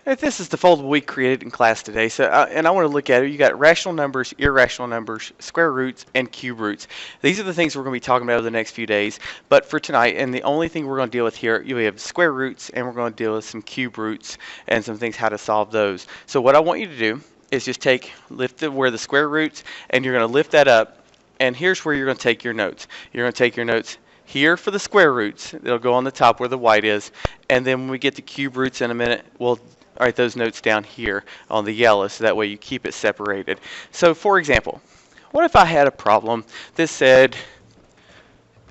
This is the foldable we created in class today. And I want to look at it. You got rational numbers, irrational numbers, square roots, and cube roots. These are the things we're going to be talking about over the next few days. But for tonight, and the only thing we're going to deal with here, you have square roots, and we're going to deal with some cube roots and some things how to solve those. So what I want you to do is just lift where the square roots, and you're going to lift that up. And here's where you're going to take your notes. You're going to take your notes here for the square roots. It'll go on the top where the white is. And then when we get to cube roots in a minute, we'll write those notes down here on the yellow, so that way you keep it separated. So for example, what if I had a problem that said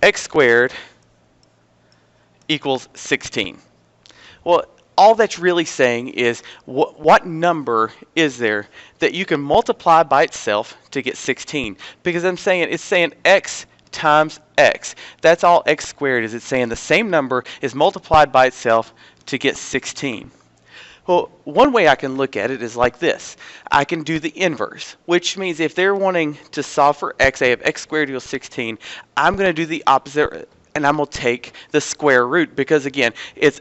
x squared equals 16? Well, all that's really saying is what number is there that you can multiply by itself to get 16? Because it's saying x times x. That's all x squared is. It's saying the same number is multiplied by itself to get 16. Well, one way I can look at it is like this. I can do the inverse, which means if they're wanting to solve for x, I have x squared equals 16. I'm going to do the opposite, and I'm going to take the square root, because again, it's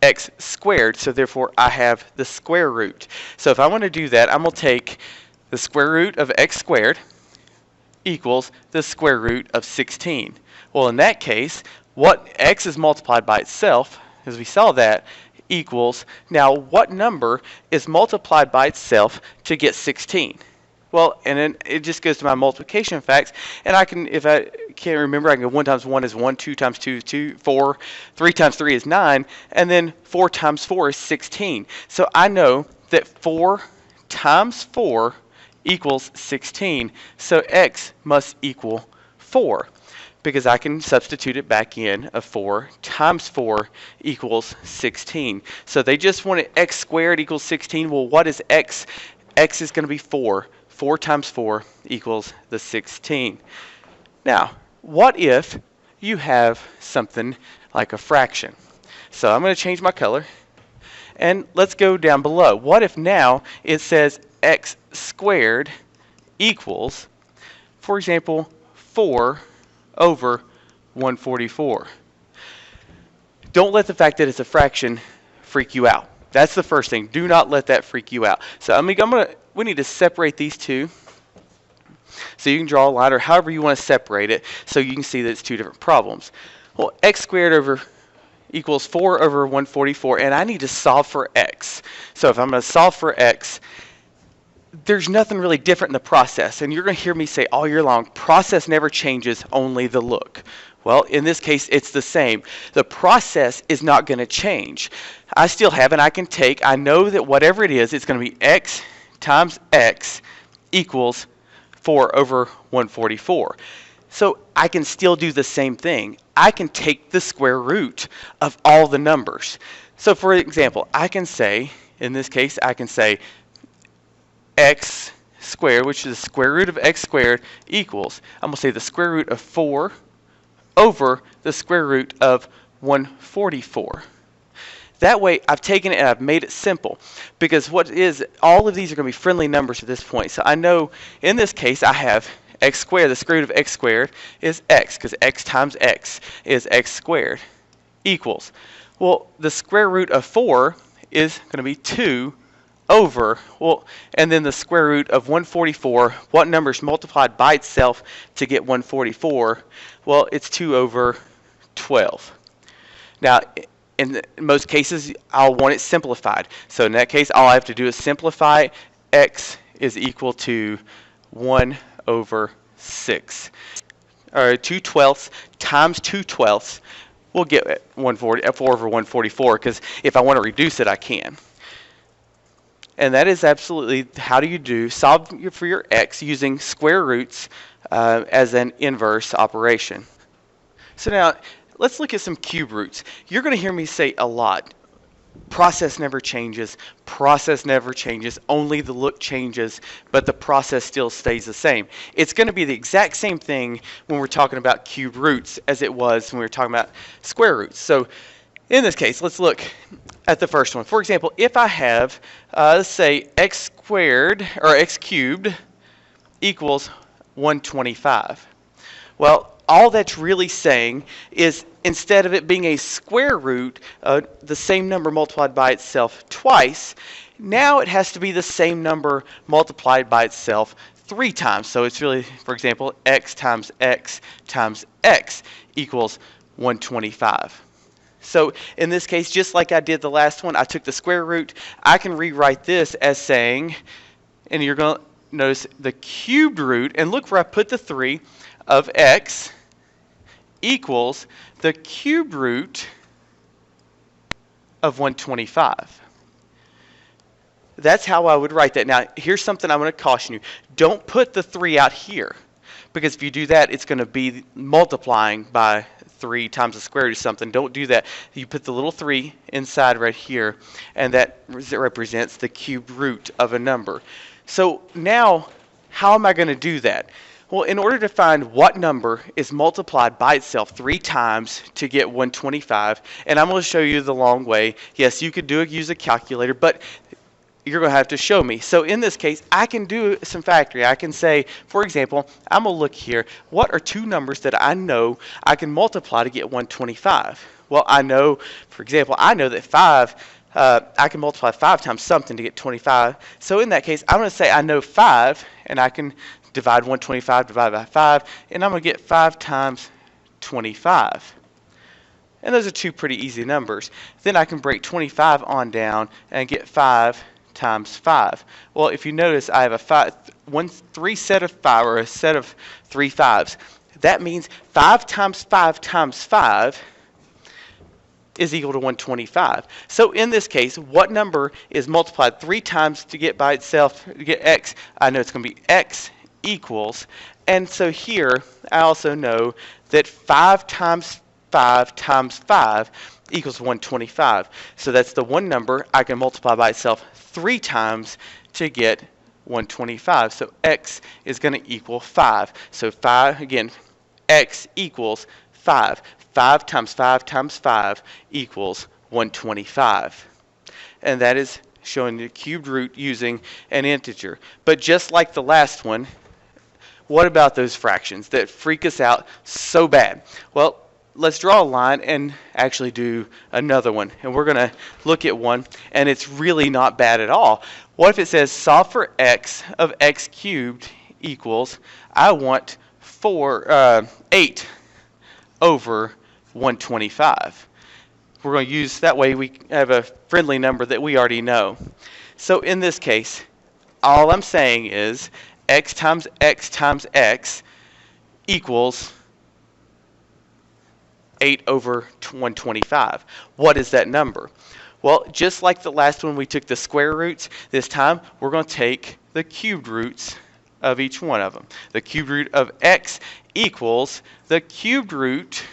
x squared, so therefore I have the square root. So if I want to do that, I'm going to take the square root of x squared equals the square root of 16. Well, in that case, what x is multiplied by itself, as we saw that, equals, now what number is multiplied by itself to get 16? Well, and then it just goes to my multiplication facts, and I can, if I can't remember, I can go 1 times 1 is 1, 2 times 2 is 2, 4, 3 times 3 is 9, and then 4 times 4 is 16. So I know that 4 times 4 equals 16, so x must equal 4. Because I can substitute it back in of 4 times 4 equals 16. So they just wanted x squared equals 16. Well, what is x? X is going to be 4. 4 times 4 equals the 16. Now, what if you have something like a fraction? So I'm going to change my color. And let's go down below. What if now it says x squared equals, for example, 4 over 144. Don't let the fact that it's a fraction freak you out. That's the first thing. Do not let that freak you out. So we need to separate these two. So you can draw a line or however you want to separate it, so you can see that it's two different problems. Well, x squared over equals 4 over 144, and I need to solve for x. So if I'm going to solve for x, there's nothing really different in the process. And you're going to hear me say all year long, process never changes, only the look. Well, in this case, it's the same. The process is not going to change. I still have, and I know that whatever it is, it's going to be x times x equals 4 over 144. So I can still do the same thing. I can take the square root of all the numbers. So for example, I can say, in this case, I can say x squared, which is the square root of x squared, equals, I'm going to say the square root of 4 over the square root of 144. That way, I've taken it and I've made it simple, because all of these are going to be friendly numbers at this point. So I know in this case I have x squared, the square root of x squared is x, because x times x is x squared, equals, well, the square root of 4 is going to be 2 over, and then the square root of 144, what number is multiplied by itself to get 144? Well, it's 2 over 12. Now, in most cases, I'll want it simplified. So in that case, all I have to do is simplify. X is equal to 1 over 6. Or 2 twelfths times 2 twelfths, we'll get 4 over 144, because if I want to reduce it, I can. And that is absolutely how do you solve for your x using square roots as an inverse operation. So now let's look at some cube roots. You're going to hear me say a lot, process never changes, only the look changes, but the process still stays the same. It's going to be the exact same thing when we're talking about cube roots as it was when we were talking about square roots. So in this case, let's look at the first one. For example, if I have, let's say, x squared or x cubed equals 125. Well, all that's really saying is instead of it being a square root, the same number multiplied by itself twice, now it has to be the same number multiplied by itself 3 times. So it's really, for example, x times x times x equals 125. So in this case, just like I did the last one, I took the square root. I can rewrite this as saying, and you're going to notice the cubed root, and look where I put the 3, of x equals the cubed root of 125. That's how I would write that. Now, here's something I want to caution you. Don't put the 3 out here, because if you do that, it's going to be multiplying by 3 times the square root of something. Don't do that. You put the little 3 inside right here, and that represents the cubed root of a number. So now, how am I going to do that? Well, in order to find what number is multiplied by itself 3 times to get 125, and I'm going to show you the long way. Yes, you could use a calculator, but you're going to have to show me. So in this case, I can do some factoring. I can say, for example, I'm going to look here. What are 2 numbers that I know I can multiply to get 125? Well, I know, for example, I know that 5, I can multiply 5 times something to get 25. So in that case, I'm going to say I know 5, and I can divide 125 divided by 5, and I'm going to get 5 times 25. And those are 2 pretty easy numbers. Then I can break 25 on down and get 5 times 5. Well, if you notice, I have a 3 set of 5, or a set of 3 5s. That means 5 times 5 times 5 is equal to 125. So in this case, what number is multiplied 3 times to get by itself, to get x? I know it's going to be x equals, and so here I also know that 5 times 5 times 5 equals 125. So that's the one number I can multiply by itself 3 times to get 125. So x is going to equal 5. So 5, again, x equals 5. 5 times 5 times 5 equals 125. And that is showing the cubed root using an integer. But just like the last one, what about those fractions that freak us out so bad? Well, let's draw a line and actually do another one. And we're going to look at one, and it's really not bad at all. What if it says solve for x of x cubed equals, I want 8 over 125. We're going to use, that way we have a friendly number that we already know. So in this case, all I'm saying is x times x times x equals 8 over 125. What is that number? Well, just like the last one, we took the square roots. This time, we're going to take the cubed roots of each one of them. The cubed root of x equals the cubed root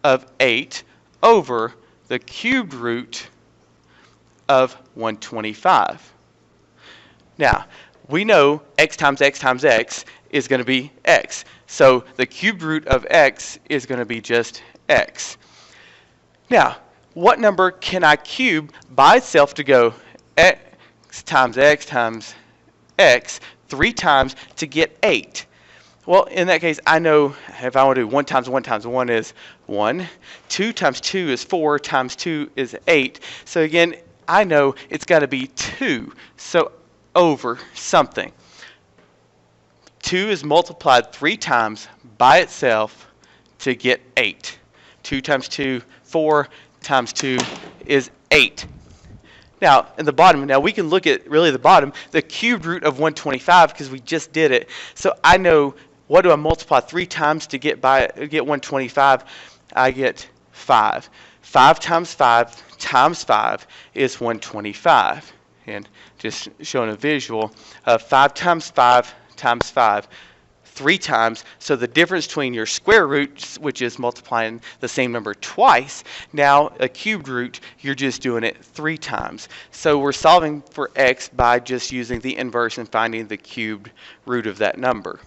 of 8 over the cubed root of 125. Now, we know x times x times x is going to be x. So the cubed root of x is going to be just x. Now, what number can I cube by itself to go x times x 3 times to get 8? Well, in that case, I know if I want to do 1 times 1 times 1 is 1. 2 times 2 is 4 times 2 is 8. So again, I know it's got to be 2. So over something. 2 is multiplied 3 times by itself to get 8. 2 times 2, 4 times 2 is 8. Now, in the bottom, now we can look at really the bottom, the cubed root of 125, because we just did it. So I know, what do I multiply 3 times to get 125? I get 5. 5 times 5 times 5 is 125. And just showing a visual of 5 times 5 times 5 3 times. So the difference between your square root, which is multiplying the same number twice, now a cubed root, you're just doing it 3 times. So we're solving for x by just using the inverse and finding the cubed root of that number.